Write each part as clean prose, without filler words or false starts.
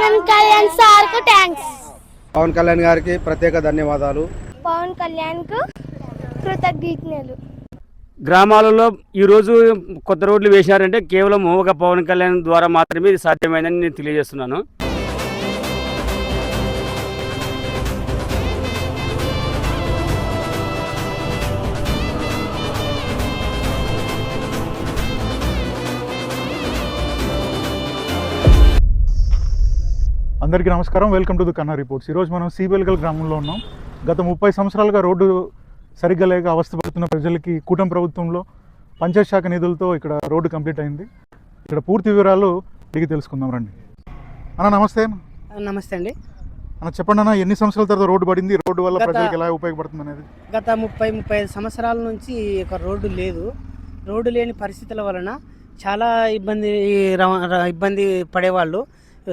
Pawan Kalyan sir కు thanks. Pawan Kalyan గారికి ప్రత్యేక ధన్యవాదాలు. పవన్ కళ్యాణ్ కు కృతజ్ఞతలు. గ్రామాలలో ఈరోజు కొత్త రోడ్లు వేశారంటే కేవలం ఒక పవన్ కళ్యాణ్ ద్వారా మాత్రమే ఇది సాధ్యమైందని నేను తెలియజేస్తున్నాను. అందరికీ నమస్కారం. వెల్కమ్ టు ది కన్నా రిపోర్ట్స్. ఈరోజు మనం సిబెల్గల్ గ్రామంలో ఉన్నాం. గత 30 సంవత్సరాలుగా రోడ్డు సరిగ్గా లేక అవస్థపడుతున్న ప్రజలకి కూటమి ప్రభుత్వంలో పంచాయత్ శాఖ నిధులతో ఇక్కడ రోడ్డు కంప్లీట్ అయింది. ఇక్కడ పూర్తి వివరాలు అడిగి తెలుసుకుందాం రండి. అన్న నమస్తే. నమస్తే అండి. అన్న చెప్పండి అన్న, ఎన్ని సంవత్సరాల తర్వాత రోడ్డు పడింది, రోడ్డు వల్ల ప్రజలకు ఎలా ఉపయోగపడుతుంది అనేది? గత 30-35 సంవత్సరాల నుంచి ఒక రోడ్డు లేదు. రోడ్డు లేని పరిస్థితుల వలన చాలా ఇబ్బంది పడేవాళ్ళు.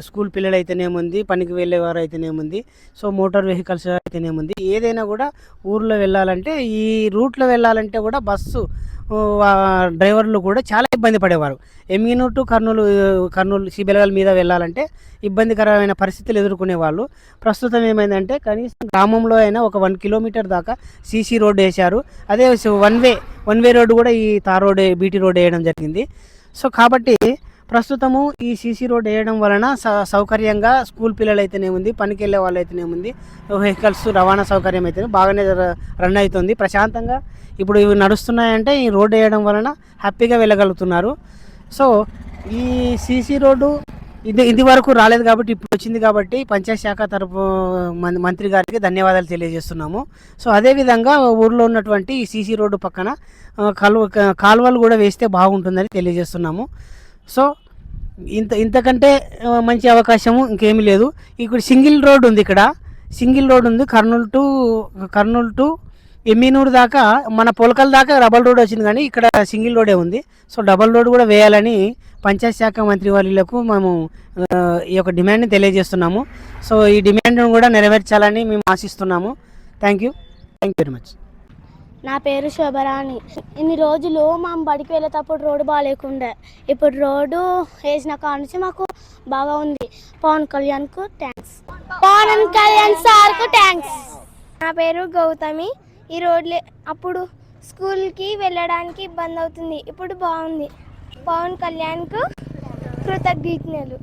స్కూల్ పిల్లలు అయితేనేముంది, పనికి వెళ్ళేవారు అయితేనేముంది, సో మోటార్ వెహికల్స్ అయితేనేముంది, ఏదైనా కూడా ఊర్లో వెళ్ళాలంటే ఈ రూట్లో వెళ్ళాలంటే కూడా బస్సు డ్రైవర్లు కూడా చాలా ఇబ్బంది పడేవారు. ఎమ్మిగనూరు టు కర్నూలు సిబెల్గల్ మీద వెళ్ళాలంటే ఇబ్బందికరమైన పరిస్థితులు ఎదుర్కొనేవాళ్ళు. ప్రస్తుతం ఏమైందంటే కనీసం గ్రామంలో అయినా ఒక 1 కిలోమీటర్ దాకా సీసీ రోడ్డు వేశారు. అదే వన్ వే రోడ్డు కూడా ఈ తార్ రోడ్, బీటీ రోడ్ వేయడం జరిగింది. సో కాబట్టి ప్రస్తుతము ఈ సీసీ రోడ్ వేయడం వలన సౌకర్యంగా స్కూల్ పిల్లలు అయితేనేముంది, పనికి వెళ్ళే వాళ్ళు అయితేనేముంది, వెహికల్స్ రవాణా సౌకర్యం అయితే బాగానే రన్ అవుతుంది. ప్రశాంతంగా ఇప్పుడు ఇవి నడుస్తున్నాయంటే ఈ రోడ్ వేయడం వలన హ్యాపీగా వెళ్ళగలుగుతున్నారు. సో ఈ సీసీ రోడ్డు ఇది వరకు రాలేదు కాబట్టి ఇప్పుడు వచ్చింది కాబట్టి పంచాయత్ శాఖ తరపు మంత్రి గారికి ధన్యవాదాలు తెలియజేస్తున్నాము. సో అదేవిధంగా ఊర్లో ఉన్నటువంటి ఈ సీసీ రోడ్డు పక్కన కాలువలు కూడా వేస్తే బాగుంటుందని తెలియజేస్తున్నాము. సో ఇంతకంటే మంచి అవకాశము ఇంకేమీ లేదు. ఇక్కడ సింగిల్ రోడ్ ఉంది. కర్నూలు టు ఎమ్మిగనూరు దాకా, మన పొలకల దాకా డబల్ రోడ్ వచ్చింది, కానీ ఇక్కడ సింగిల్ రోడే ఉంది. సో డబల్ రోడ్ కూడా వేయాలని పంచాయత్ శాఖ మంత్రి వారికి మేము ఈ యొక్క డిమాండ్ని తెలియజేస్తున్నాము. సో ఈ డిమాండ్ను కూడా నెరవేర్చాలని మేము ఆశిస్తున్నాము. Thank you very much. నా పేరు శోభరాణి. ఇన్ని రోజులు మా బడికి వెళ్ళేటప్పుడు రోడ్డు బాగాలేకుండే, ఇప్పుడు రోడ్డు వేసిన కాడ నుంచి మాకు బాగా ఉంది. పవన్ కళ్యాణ్ కు థ్యాంక్స్. పవన్ కళ్యాణ్ సార్ కు థ్యాంక్స్. నా పేరు గౌతమి. ఈ రోడ్లే అప్పుడు స్కూల్కి వెళ్ళడానికి ఇబ్బంది అవుతుంది, ఇప్పుడు బాగుంది. పవన్ కళ్యాణ్ కు కృతజ్ఞతలు.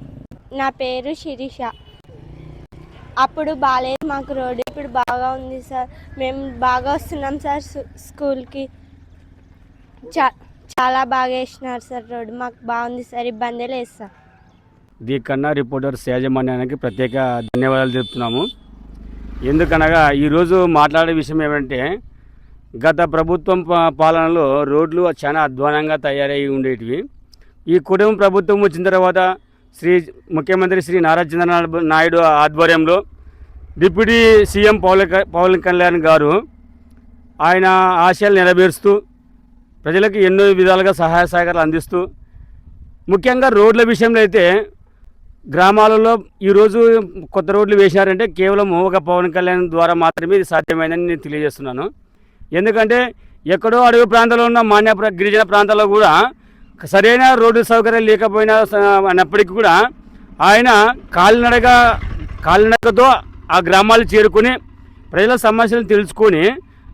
నా పేరు శిరీష. అప్పుడు బాగాలేదు మాకు రోడ్డు, ఇప్పుడు బాగా ఉంది సార్. మేము బాగా వస్తున్నాం సార్ స్కూల్కి. చాలా బాగా వేసినారు సార్ రోడ్డు, మాకు బాగుంది సార్, ఇబ్బంది లేదు సార్. ది కన్నా రిపోర్టర్స్ యాజమాన్యానికి ప్రత్యేక ధన్యవాదాలు చెప్తున్నాము. ఎందుకనగా ఈరోజు మాట్లాడే విషయం ఏమంటే, గత ప్రభుత్వం పాలనలో రోడ్లు చాలా అధ్వానంగా తయారై ఉండేటివి. ఈ కుటుంబ ప్రభుత్వం వచ్చిన తర్వాత ముఖ్యమంత్రి శ్రీ నారా చంద్రబాబు నాయుడు ఆధ్వర్యంలో డిప్యూటీ సీఎం పవన్ కళ్యాణ్ గారు ఆయన ఆశయాలు నెరవేరుస్తూ ప్రజలకు ఎన్నో విధాలుగా సహాయ సహకారాలు అందిస్తూ, ముఖ్యంగా రోడ్ల విషయంలో అయితే గ్రామాలలో ఈరోజు కొత్త రోడ్లు వేశారంటే కేవలం ఒక పవన్ కళ్యాణ్ ద్వారా మాత్రమే ఇది సాధ్యమైందని నేను తెలియజేస్తున్నాను. ఎందుకంటే ఎక్కడో అడవి ప్రాంతాల్లో ఉన్న మాన్య గిరిజన ప్రాంతాల్లో కూడా సరైన రోడ్డు సౌకర్యం లేకపోయినా అన్నప్పటికీ కూడా ఆయన కాలినడకతో ఆ గ్రామాలు చేరుకుని ప్రజల సమస్యలను తెలుసుకొని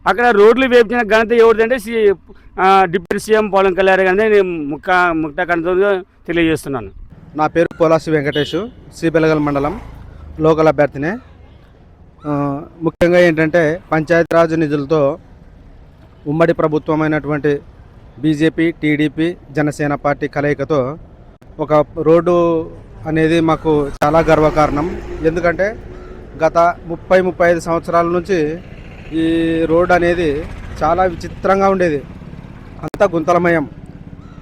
అక్కడ రోడ్లు వేపించిన ఘనత ఎవరిదంటే డిప్యూటీ సీఎం పవన్ కళ్యాణ్ గారిని నేను ముక్త కంటతో తెలియజేస్తున్నాను. నా పేరు పోలాసి వెంకటేష్, సిబెల్గల్ మండలం లోకల్ అభ్యర్థినే. ముఖ్యంగా ఏంటంటే పంచాయతీరాజ్ నిధులతో ఉమ్మడి ప్రభుత్వమైనటువంటి బీజేపీ, టీడీపీ, జనసేన పార్టీ కలయికతో ఒక రోడ్డు అనేది మాకు చాలా గర్వకారణం. ఎందుకంటే గత 30-35 సంవత్సరాల నుంచి ఈ రోడ్డు అనేది చాలా విచిత్రంగా ఉండేది. అంతా గుంతలమయం.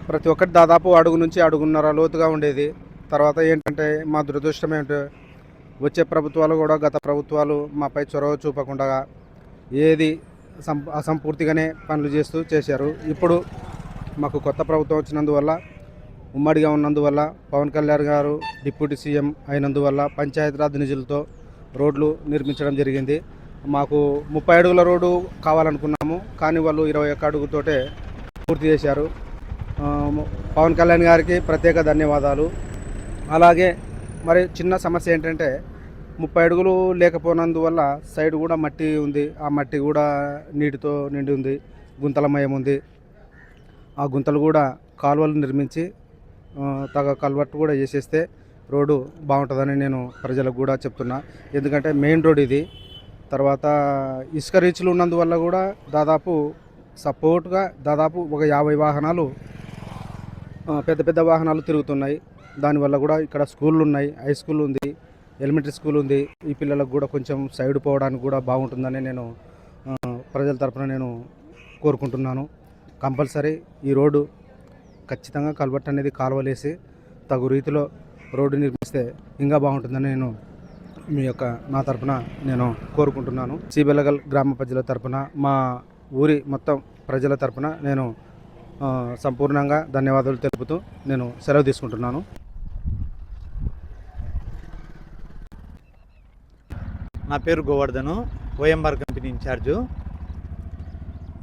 ప్రతి ఒక్కటి దాదాపు అడుగు నుంచి అడుగున్నర లోతుగా ఉండేది. తర్వాత ఏంటంటే మా దురదృష్టం ఏంటంటే వచ్చే ప్రభుత్వాలు కూడా గత ప్రభుత్వాలు మాపై చొరవ చూపకుండా ఏది అసంపూర్తిగానే పనులు చేశారు. ఇప్పుడు మాకు కొత్త ప్రభుత్వం వచ్చినందువల్ల, ఉమ్మడిగా ఉన్నందువల్ల, పవన్ కళ్యాణ్ గారు డిప్యూటీ సీఎం అయినందువల్ల పంచాయతీరాజ్ నిధులతో రోడ్లు నిర్మించడం జరిగింది. మాకు 30 అడుగుల రోడ్డు కావాలనుకున్నాము, కానీ వాళ్ళు 21 అడుగుతోటే పూర్తి చేశారు. పవన్ కళ్యాణ్ గారికి ప్రత్యేక ధన్యవాదాలు. అలాగే మరి చిన్న సమస్య ఏంటంటే 30 అడుగులు లేకపోయినందువల్ల సైడ్ కూడా మట్టి ఉంది. ఆ మట్టి కూడా నీటితో నిండి ఉంది, గుంతలమయం ఉంది. ఆ గుంతలు కూడా కాలువలు నిర్మించి తగ కల్వర్ట్ కూడా చేసేస్తే రోడ్డు బాగుంటుందని నేను ప్రజలకు కూడా చెప్తున్నా. ఎందుకంటే మెయిన్ రోడ్ ఇది. తర్వాత ఇసుక రీచ్లు ఉన్నందువల్ల కూడా దాదాపు సపోర్ట్గా దాదాపు ఒక 50 వాహనాలు పెద్ద పెద్ద వాహనాలు తిరుగుతున్నాయి. దానివల్ల కూడా ఇక్కడ స్కూళ్ళు ఉన్నాయి, హై స్కూల్ ఉంది, ఎలిమెంటరీ స్కూల్ ఉంది. ఈ పిల్లలకు కూడా కొంచెం సైడ్ పోవడానికి కూడా బాగుంటుందని నేను ప్రజల తరఫున నేను కోరుకుంటున్నాను. కంపల్సరీ ఈ రోడ్డు ఖచ్చితంగా కల్వర్ట్ అనేది కాలువలేసి తగు రీతిలో రోడ్డు నిర్మిస్తే ఇంకా బాగుంటుందని నేను నా తరఫున నేను కోరుకుంటున్నాను. సిబెలగల్ గ్రామ ప్రజల తరఫున, మా ఊరి మొత్తం ప్రజల తరఫున నేను సంపూర్ణంగా ధన్యవాదాలు తెలుపుతూ నేను సెలవు తీసుకుంటున్నాను. నా పేరు గోవర్ధను, ఓఎంఆర్ కంపెనీ ఇన్ఛార్జు.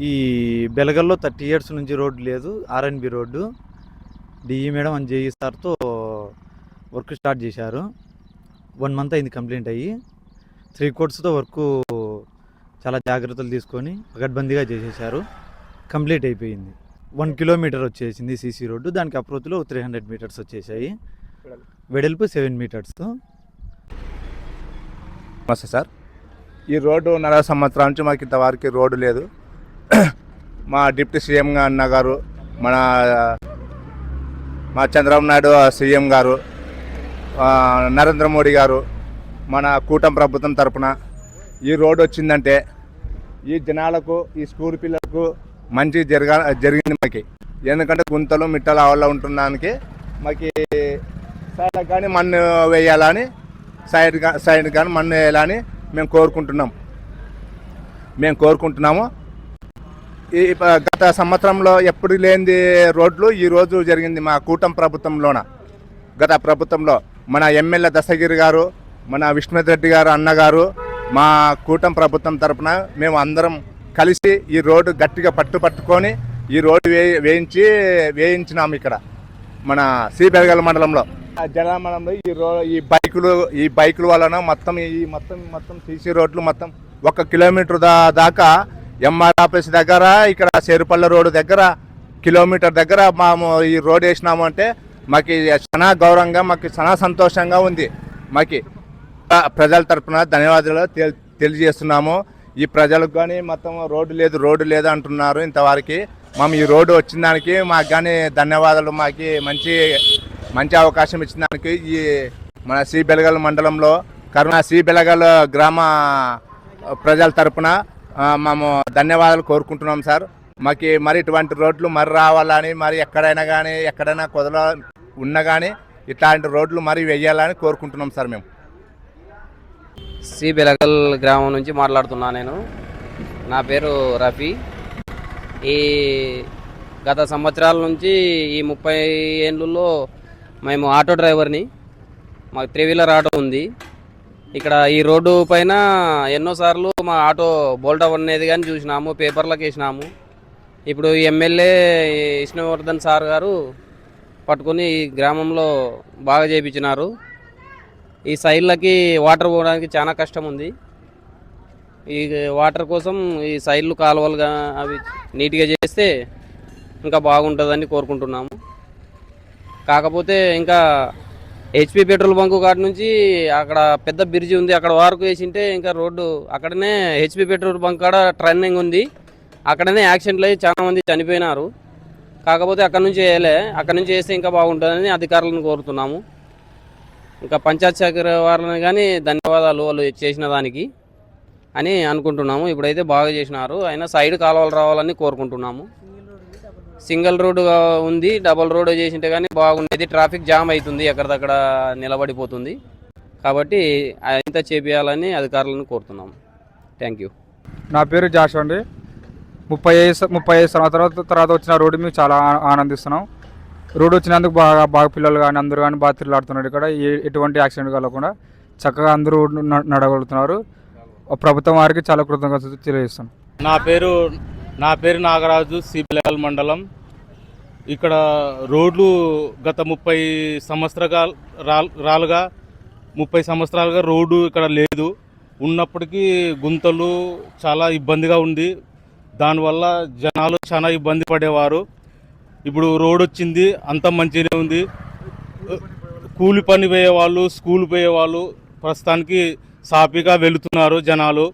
ఈ బెలగల్లో 30 ఇయర్స్ నుంచి రోడ్డు లేదు, ఆర్ఎన్బి రోడ్డు. డిఈ మేడం అని జేఈ సార్తో వర్క్ స్టార్ట్ చేశారు. 1 మంత్ అయింది కంప్లీట్ అయ్యి. 3 కోట్స్తో వర్క్ చాలా జాగ్రత్తలు తీసుకొని పకడ్బందీగా చేసేసారు. కంప్లీట్ అయిపోయింది. 1 కిలోమీటర్ వచ్చేసింది సీసీ రోడ్డు. దానికి అప్రోచ్లో 300 మీటర్స్ వచ్చేసాయి, వెడల్పు 7 మీటర్స్. నమస్తే సార్. ఈ రోడ్డు 40 సంవత్సరాల నుంచి మాకు ఇంతవరకు రోడ్డు లేదు. మా డిప్యూటీ సీఎం అన్న గారు, మా చంద్రబాబు నాయుడు సీఎం గారు, నరేంద్ర మోడీ గారు, మన కూటమి ప్రభుత్వం తరపున ఈ రోడ్డు వచ్చిందంటే ఈ జనాలకు, ఈ స్కూల్ పిల్లలకు మంచి జరిగింది మాకు. ఎందుకంటే గుంతలు మిట్టలు ఆవల్ల ఉంటున్నానికి మాకు సైడ్ కానీ మన్ను వేయాలని, సైడ్ కానీ మన్ను వేయాలని మేము కోరుకుంటున్నాము. ఈ గత సంవత్సరంలో ఎప్పుడు లేనిది రోడ్లు ఈరోజు జరిగింది మా కూటమి ప్రభుత్వంలోన. గత ప్రభుత్వంలో మన ఎమ్మెల్యే దశగిరి గారు, మన విష్ణురెడ్డి గారు అన్నగారు, మా కూటమి ప్రభుత్వం తరఫున మేము అందరం కలిసి ఈ రోడ్డు గట్టిగా పట్టుకొని ఈ రోడ్డు వేయించినాము ఇక్కడ మన సిబెలగల్ మండలంలో. జనమండలంలో ఈ బైకుల వలన మొత్తం సీసీ రోడ్లు మొత్తం 1 కిలోమీటర్ దాకా ఎంఆర్ ఆఫీస్ దగ్గర, ఇక్కడ చేరుపల్లి రోడ్డు దగ్గర, కిలోమీటర్ దగ్గర మేము ఈ రోడ్ వేసినాము అంటే మాకు చాలా గౌరవంగా, మాకు చాలా సంతోషంగా ఉంది. మాకు ప్రజల తరఫున ధన్యవాదాలు తెలియజేస్తున్నాము. ఈ ప్రజలకు కానీ మొత్తం రోడ్డు లేదు అంటున్నారు. ఇంతవరకు మేము ఈ రోడ్డు వచ్చిన దానికి మాకు కానీ ధన్యవాదాలు. మాకు మంచి అవకాశం ఇచ్చిన దానికి ఈ మన సిబెలగల్ మండలంలో సిబెలగల్ గ్రామ ప్రజల తరఫున మేము ధన్యవాదాలు కోరుకుంటున్నాం సార్. మాకు మరి ఇటువంటి రోడ్లు మరి రావాలని, మరి ఎక్కడైనా కొదల ఉన్నా కానీ ఇట్లాంటి రోడ్లు మరి వేయాలని కోరుకుంటున్నాం సార్. మేము సిబెలగల్ గ్రామం నుంచి మాట్లాడుతున్నా. నేను నా పేరు రఫీ. ఈ గత సంవత్సరాల నుంచి ఈ 30 ఏళ్ళలో మేము ఆటో డ్రైవర్ని. మాకు 3 వీలర్ ఆటో ఉంది. ఇక్కడ ఈ రోడ్డు పైన ఎన్నోసార్లు మా ఆటో బోల్ట్ అవ్వనేది కానీ చూసినాము, పేపర్లకు వేసినాము. ఇప్పుడు ఎమ్మెల్యే విష్ణువర్ధన్ సార్ గారు పట్టుకొని ఈ గ్రామంలో బాగా చేయించినారు. ఈ సైడ్లకి వాటర్ పోవడానికి చాలా కష్టం ఉంది. ఈ వాటర్ కోసం ఈ సైడ్లు కాలువలుగా అవి నీట్గా చేస్తే ఇంకా బాగుంటుందని కోరుకుంటున్నాము. కాకపోతే ఇంకా హెచ్పి పెట్రోల్ బంకు కాడ నుంచి అక్కడ పెద్ద బ్రిడ్జి ఉంది, అక్కడ వరకు వేసింటే ఇంకా రోడ్డు అక్కడనే హెచ్పి పెట్రోల్ బంక్ కాడ ట్రైనింగ్ ఉంది, అక్కడనే యాక్సిడెంట్లు అయ్యి చాలా మంది చనిపోయినారు. కాకపోతే అక్కడ నుంచి అక్కడ నుంచి వేస్తే ఇంకా బాగుంటుందని అధికారులను కోరుతున్నాము. ఇంకా పంచాయత్ శాఖ వారిని కానీ ధన్యవాదాలు వాళ్ళు చేసిన దానికి అని అనుకుంటున్నాము. ఇప్పుడైతే బాగా చేసినారు. అయినా సైడ్ కాలువలు రావాలని కోరుకుంటున్నాము. సింగిల్ రోడ్డు ఉంది, డబుల్ రోడ్డు చేసింటే కానీ బాగుండేది. ట్రాఫిక్ జామ్ అవుతుంది, ఎక్కడిదక్కడ నిలబడిపోతుంది. కాబట్టి ఇంత చేపియాలని అధికారులను కోరుతున్నాము. Thank you. నా పేరు జాష్ అండి. 35 సంవత్సరాల తర్వాత వచ్చిన రోడ్డు మేము చాలా ఆనందిస్తున్నాం. రోడ్డు వచ్చినందుకు బాగా పిల్లలు కానీ అందరూ కానీ బాగా తిరుగులాడుతున్నారు. ఇక్కడ ఎటువంటి యాక్సిడెంట్ కలగకుండా చక్కగా అందరూ నడగలుగుతున్నారు. ప్రభుత్వం వారికి చాలా కృతజ్ఞతలు తెలియజేస్తాను. నా పేరు నాగరాజు, సిబెలగల్ మండలం. ఇక్కడ రోడ్లు గత 30 సంవత్సరాలుగా 30 సంవత్సరాలుగా రోడ్డు ఇక్కడ లేదు. ఉన్నప్పటికీ గుంతలు చాలా ఇబ్బందిగా ఉంది. దానివల్ల జనాలు చాలా ఇబ్బంది పడేవారు. ఇప్పుడు రోడ్ వచ్చింది, అంత మంచిగానే ఉంది. కూలి పని పోయేవాళ్ళు, స్కూల్ పోయేవాళ్ళు ప్రస్తుతానికి సాఫీగా వెళుతున్నారు జనాలు.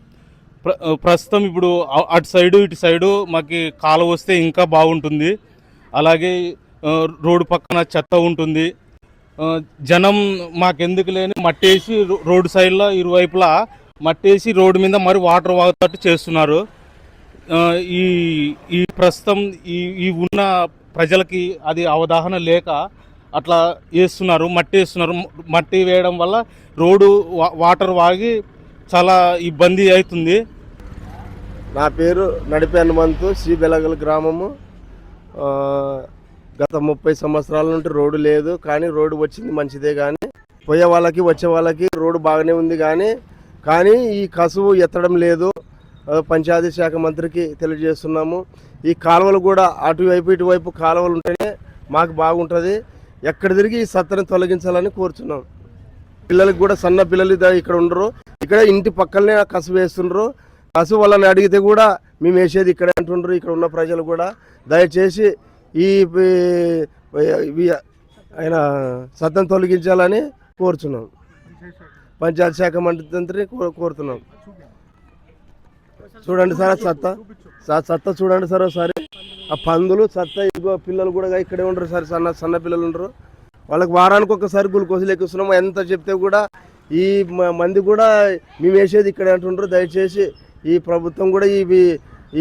ప్రస్తుతం ఇప్పుడు అటు సైడు ఇటు సైడు మాకు కాలువ వస్తే ఇంకా బాగుంటుంది. అలాగే రోడ్డు పక్కన చెత్త ఉంటుంది. జనం మాకెందుకు లేని మట్టేసి రోడ్డు సైడ్లో ఇరువైపులా మట్టేసి రోడ్డు మీద మరి వాటర్ వాగుతట్టు చేస్తున్నారు. ఈ ప్రస్తుతం ఈ ఉన్న ప్రజలకి అది అవగాహన లేక అట్లా వేస్తున్నారు, మట్టి వేస్తున్నారు. మట్టి వేయడం వల్ల రోడ్డు వాటర్ వాగి చాలా ఇబ్బంది అవుతుంది. నా పేరు నడిపే హనుమంతు, సి బెలగల్ గ్రామము. గత 30 సంవత్సరాల నుండి రోడ్డు లేదు, కానీ రోడ్డు వచ్చింది మంచిదే. కానీ పోయే వాళ్ళకి వచ్చే వాళ్ళకి రోడ్డు బాగానే ఉంది. కానీ ఈ కసువు ఎత్తడం లేదు. పంచాయతీ శాఖ మంత్రికి తెలియజేస్తున్నాము. ఈ కాలువలు కూడా అటువైపు ఇటువైపు కాలువలు ఉంటేనే మాకు బాగుంటుంది. ఎక్కడ తిరిగి ఈ సత్తని తొలగించాలని కోరుచున్నాం. పిల్లలకి కూడా సన్న పిల్లలు ఇక్కడ ఉండరు, ఇక్కడ ఇంటి పక్కనే కసువు వేస్తుండ్రు. కసువు వాళ్ళని అడిగితే కూడా మేము వేసేది ఇక్కడే అంటుండ్రు. ఇక్కడ ఉన్న ప్రజలు కూడా దయచేసి ఈ ఆయన సత్తని తొలగించాలని కోరుచున్నాం. పంచాయతీ శాఖ మంత్రిని కోరుతున్నాం. చూడండి సార్, సత్త చూడండి సార్ ఒకసారి. ఆ పందులు సత్త ఇదిగో పిల్లలు కూడా ఇక్కడే ఉండరు సార్. సన్న పిల్లలు ఉండరు. వాళ్ళకి వారానికి ఒకసారి గ్లూకోజులు ఎక్కిస్తున్నాం. ఎంత చెప్తే కూడా ఈ మంది కూడా మేము వేసేది ఇక్కడే అంటుండ్రు. దయచేసి ఈ ప్రభుత్వం కూడా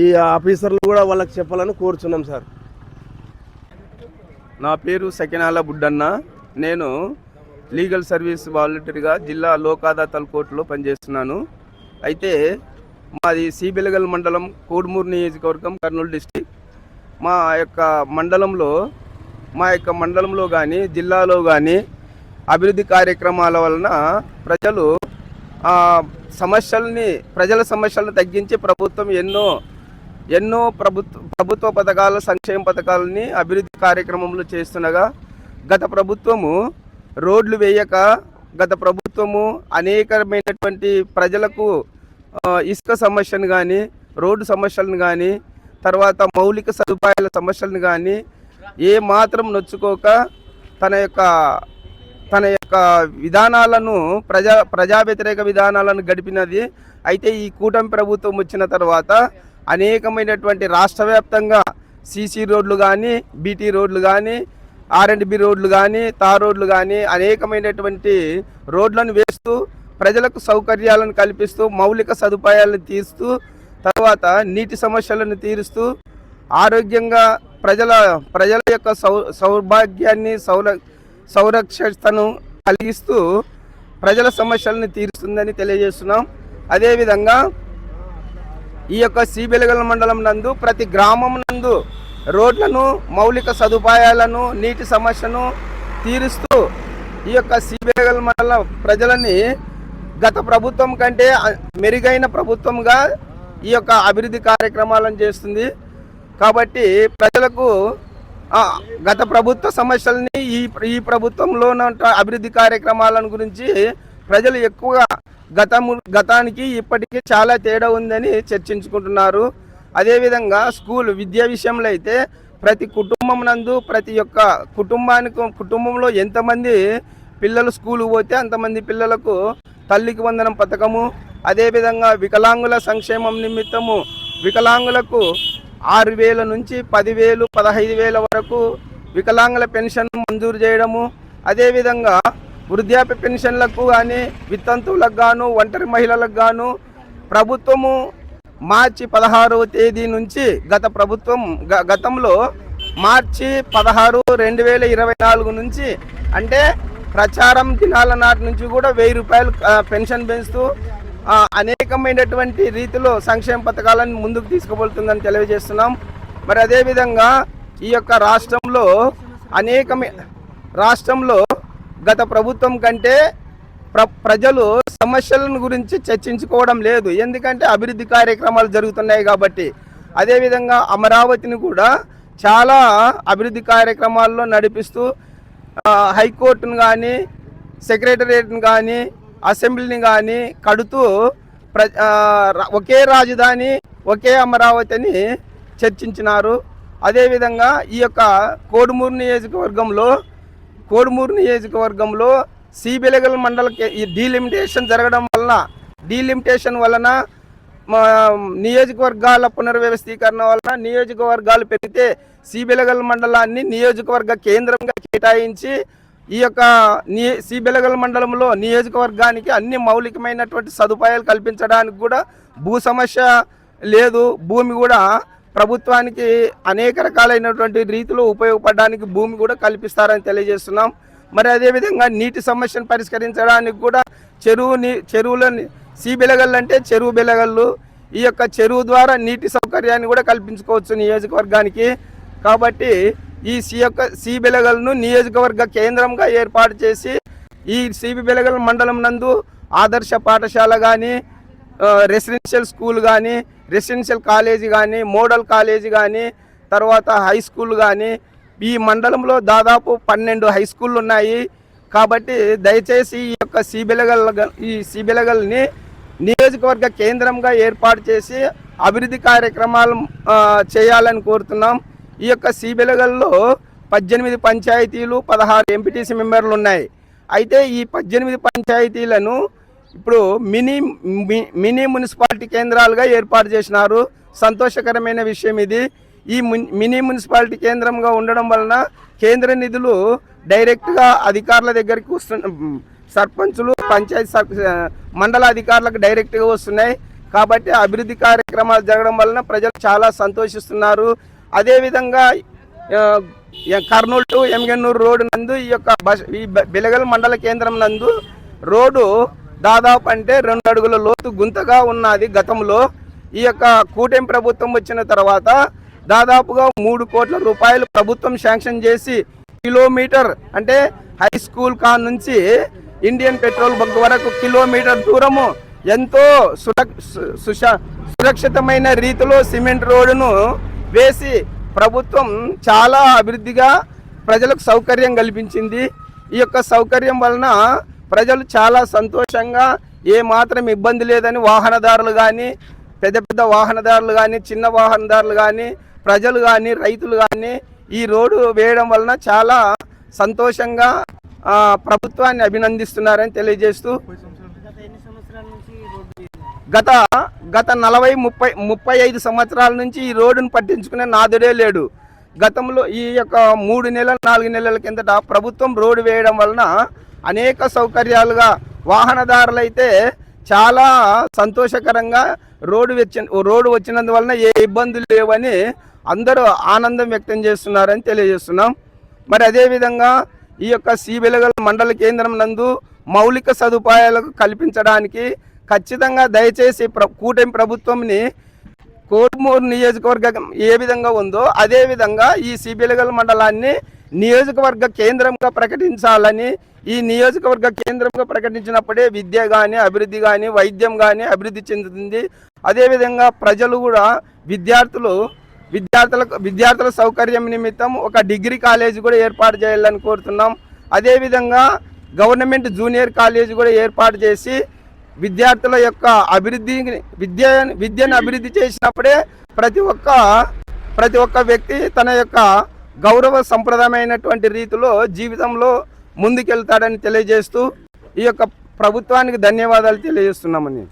ఈ ఆఫీసర్లు కూడా వాళ్ళకి చెప్పాలని కోరుచున్నాం సార్. నా పేరు సకినాల బుడ్డన్న. నేను లీగల్ సర్వీస్ వాలంటీర్గా జిల్లా లోక్ అదాలత్ కోర్టులో పనిచేస్తున్నాను. అయితే మాది సి బెలగల్ మండలం, కోడుమూరు నియోజకవర్గం, కర్నూలు డిస్టిక్. మా యొక్క మండలంలో కానీ జిల్లాలో కానీ అభివృద్ధి కార్యక్రమాల వలన ప్రజల సమస్యలను తగ్గించి ప్రభుత్వం ఎన్నో ప్రభుత్వ పథకాలు, సంక్షేమ పథకాలని అభివృద్ధి కార్యక్రమంలో చేస్తుండగా గత ప్రభుత్వము రోడ్లు వేయక అనేకమైనటువంటి ప్రజలకు ఇసుక సమస్యను కానీ, రోడ్డు సమస్యలను కానీ, తర్వాత మౌలిక సదుపాయాల సమస్యలను కానీ ఏ మాత్రం నొచ్చుకోక తన యొక్క విధానాలను ప్రజా వ్యతిరేక విధానాలను గడిపినది. అయితే ఈ కూటమి ప్రభుత్వం వచ్చిన తర్వాత అనేకమైనటువంటి రాష్ట్ర వ్యాప్తంగా సీసీ రోడ్లు కానీ, బీటీ రోడ్లు కానీ, R&B రోడ్లు కానీ, తార్ రోడ్లు కానీ అనేకమైనటువంటి రోడ్లను వేస్తూ ప్రజలకు సౌకర్యాలను కల్పిస్తూ మౌలిక సదుపాయాలను తీరుస్తూ తర్వాత నీటి సమస్యలను తీరుస్తూ ఆరోగ్యంగా ప్రజల యొక్క సౌభాగ్యాన్ని సంరక్షణను కలిగిస్తూ ప్రజల సమస్యలను తీరుస్తుందని తెలియజేస్తున్నాం. అదేవిధంగా ఈ యొక్క సి బెలగల్ మండలం నందు ప్రతి గ్రామం నందు రోడ్లను, మౌలిక సదుపాయాలను, నీటి సమస్యను తీరుస్తూ ఈ యొక్క సి బెలగల్ మండల ప్రజలని గత ప్రభుత్వం కంటే మెరుగైన ప్రభుత్వంగా ఈ యొక్క అభివృద్ధి కార్యక్రమాలను చేస్తుంది. కాబట్టి ప్రజలకు గత ప్రభుత్వ సమస్యలని ఈ ప్రభుత్వంలో అభివృద్ధి కార్యక్రమాలను గురించి ప్రజలు ఎక్కువగా గతానికి ఇప్పటికీ చాలా తేడా ఉందని చర్చించుకుంటున్నారు. అదేవిధంగా విద్యా విషయంలో అయితే ప్రతి కుటుంబం నందు ప్రతి ఒక్క కుటుంబంలో ఎంతమంది పిల్లలు స్కూల్కి పోతే అంతమంది పిల్లలకు తల్లికి వందనం పథకము, అదేవిధంగా వికలాంగుల సంక్షేమం నిమిత్తము వికలాంగులకు 6,000 నుంచి 10,000, 15,000 వరకు వికలాంగుల పెన్షన్ మంజూరు చేయడము, అదేవిధంగా వృద్ధాప్య పెన్షన్లకు కానీ, వితంతువులకు గాను, ఒంటరి మహిళలకు గాను ప్రభుత్వము మార్చి 16వ తేదీ నుంచి గతంలో మార్చి 16, 2024 నుంచి అంటే ప్రచారం దినాల నాటి నుంచి కూడా 1,000 రూపాయలు పెన్షన్ పెంచుతూ అనేకమైనటువంటి రీతిలో సంక్షేమ పథకాలను ముందుకు తీసుకుపోతుందని తెలియజేస్తున్నాం. మరి అదేవిధంగా ఈ యొక్క రాష్ట్రంలో గత ప్రభుత్వం కంటే ప్రజలు సమస్యలను గురించి చర్చించుకోవడం లేదు. ఎందుకంటే అభివృద్ధి కార్యక్రమాలు జరుగుతున్నాయి కాబట్టి. అదేవిధంగా అమరావతిని కూడా చాలా అభివృద్ధి కార్యక్రమాల్లో నడిపిస్తూ హైకోర్టును కానీ, సెక్రటరియట్ని కానీ అసెంబ్లీని కానీ కడుతూ ఒకే రాజధాని ఒకే అమరావతి అని చర్చించినారు. అదేవిధంగా ఈ యొక్క కోడుమూరు నియోజకవర్గంలో సిబిలగల్ మండల డీలిమిటేషన్ వలన నియోజకవర్గాల పునర్వ్యవస్థీకరణ వలన నియోజకవర్గాలు పెరిగితే సిబిలగల్ మండలాన్ని నియోజకవర్గ కేంద్రంగా కేటాయించి ఈ యొక్క సిబిలగల్ మండలంలో నియోజకవర్గానికి అన్ని మౌలికమైనటువంటి సదుపాయాలు కల్పించడానికి కూడా భూ సమస్య లేదు. భూమి కూడా ప్రభుత్వానికి అనేక రకాలైనటువంటి రీతిలో ఉపయోగపడడానికి భూమి కూడా కల్పిస్తారని తెలియజేస్తున్నాం. మరి అదేవిధంగా నీటి సమస్యను పరిష్కరించడానికి కూడా చెరువుల సిబిలగల్ అంటే చెరువు బిలగళ్ళు, ఈ యొక్క చెరువు ద్వారా నీటి సౌకర్యాన్ని కూడా కల్పించుకోవచ్చు నియోజకవర్గానికి. కాబట్టి ఈ సిబిలగల్ను నియోజకవర్గ కేంద్రంగా ఏర్పాటు చేసి ఈ సిబిలగల్ మండలం నందు ఆదర్శ పాఠశాల కానీ, రెసిడెన్షియల్ స్కూల్ కానీ, రెసిడెన్షియల్ కాలేజీ కానీ, మోడల్ కాలేజీ కానీ, తర్వాత హై స్కూల్ కానీ, ఈ మండలంలో దాదాపు 12 హై స్కూళ్ళు ఉన్నాయి. కాబట్టి దయచేసి ఈ యొక్క సిబిలగల్ని నియోజకవర్గ కేంద్రంగా ఏర్పాటు చేసి అభివృద్ధి కార్యక్రమాలు చేయాలని కోరుతున్నాం. ఈ యొక్క సిబిలగల్లో 18 పంచాయతీలు 16 ఎంపీటీసీ మెంబర్లు ఉన్నాయి. అయితే ఈ 18 పంచాయతీలను ఇప్పుడు మినీ మున్సిపాలిటీ కేంద్రాలుగా ఏర్పాటు చేసినారు. సంతోషకరమైన విషయం ఇది. ఈ మినీ మున్సిపాలిటీ కేంద్రంగా ఉండడం వలన కేంద్ర నిధులు డైరెక్ట్గా అధికారుల దగ్గరికి సర్పంచులు పంచాయతీ మండల అధికారులకు డైరెక్ట్గా వస్తున్నాయి. కాబట్టి అభివృద్ధి కార్యక్రమాలు జరగడం వలన ప్రజలు చాలా సంతోషిస్తున్నారు. అదేవిధంగా కర్నూలు టు ఎమ్గెన్నూరు రోడ్డు నందు ఈ బిలగల్ మండల కేంద్రం నందు రోడ్డు దాదాపు అంటే 2 అడుగుల లోతు గుంతగా ఉన్నది. గతంలో ఈ యొక్క కూటమి ప్రభుత్వం వచ్చిన తర్వాత దాదాపుగా 3 కోట్ల రూపాయలు ప్రభుత్వం శాంక్షన్ చేసి కిలోమీటర్ అంటే హై స్కూల్ నుంచి ఇండియన్ పెట్రోల్ బంక్ వరకు కిలోమీటర్ దూరము ఎంతో సురక్షితమైన రీతిలో సిమెంట్ రోడ్డును వేసి ప్రభుత్వం చాలా అభివృద్ధిగా ప్రజలకు సౌకర్యం కల్పించింది. ఈ యొక్క సౌకర్యం వలన ప్రజలు చాలా సంతోషంగా ఏమాత్రం ఇబ్బంది లేదని వాహనదారులు కానీ, పెద్ద వాహనదారులు కానీ, చిన్న వాహనదారులు కానీ, ప్రజలు కానీ, రైతులు కానీ ఈ రోడ్డు వేయడం వలన చాలా సంతోషంగా ప్రభుత్వాన్ని అభినందిస్తున్నారని తెలియజేస్తూ గత 40-35 సంవత్సరాల నుంచి ఈ రోడ్డును పట్టించుకునే నాదుడే లేడు. గతంలో ఈ యొక్క 3-4 నెలల కిందట ప్రభుత్వం రోడ్డు వేయడం వలన అనేక సౌకర్యాలుగా వాహనదారులైతే చాలా సంతోషకరంగా రోడ్డు వచ్చినందువలన ఏ ఇబ్బందులు లేవని అందరూ ఆనందం వ్యక్తం చేస్తున్నారని తెలియజేస్తున్నాం. మరి అదేవిధంగా ఈ యొక్క సిబిలగల్ మండల కేంద్రం నందు మౌలిక సదుపాయాలకు కల్పించడానికి ఖచ్చితంగా దయచేసి కూటమి ప్రభుత్వంని కోడుమూరు నియోజకవర్గం ఏ విధంగా ఉందో అదేవిధంగా ఈ సిబిలగల్ మండలాన్ని నియోజకవర్గ కేంద్రంగా ప్రకటించాలని, ఈ నియోజకవర్గ కేంద్రంగా ప్రకటించినప్పుడే విద్య కానీ, అభివృద్ధి కానీ, వైద్యం కానీ అభివృద్ధి చెందుతుంది. అదేవిధంగా ప్రజలు కూడా విద్యార్థుల సౌకర్యం నిమిత్తం ఒక డిగ్రీ కాలేజీ కూడా ఏర్పాటు చేయాలని కోరుతున్నాం. అదేవిధంగా గవర్నమెంట్ జూనియర్ కాలేజీ కూడా ఏర్పాటు చేసి విద్యార్థుల యొక్క విద్యను అభివృద్ధి చేసినప్పుడే ప్రతి ఒక్క వ్యక్తి తన యొక్క గౌరవ సంప్రదాయమైనటువంటి రీతిలో జీవితంలో ముందుకెళ్తాడని తెలియజేస్తూ ఈ యొక్క ప్రభుత్వానికి ధన్యవాదాలు తెలియజేస్తున్నామని.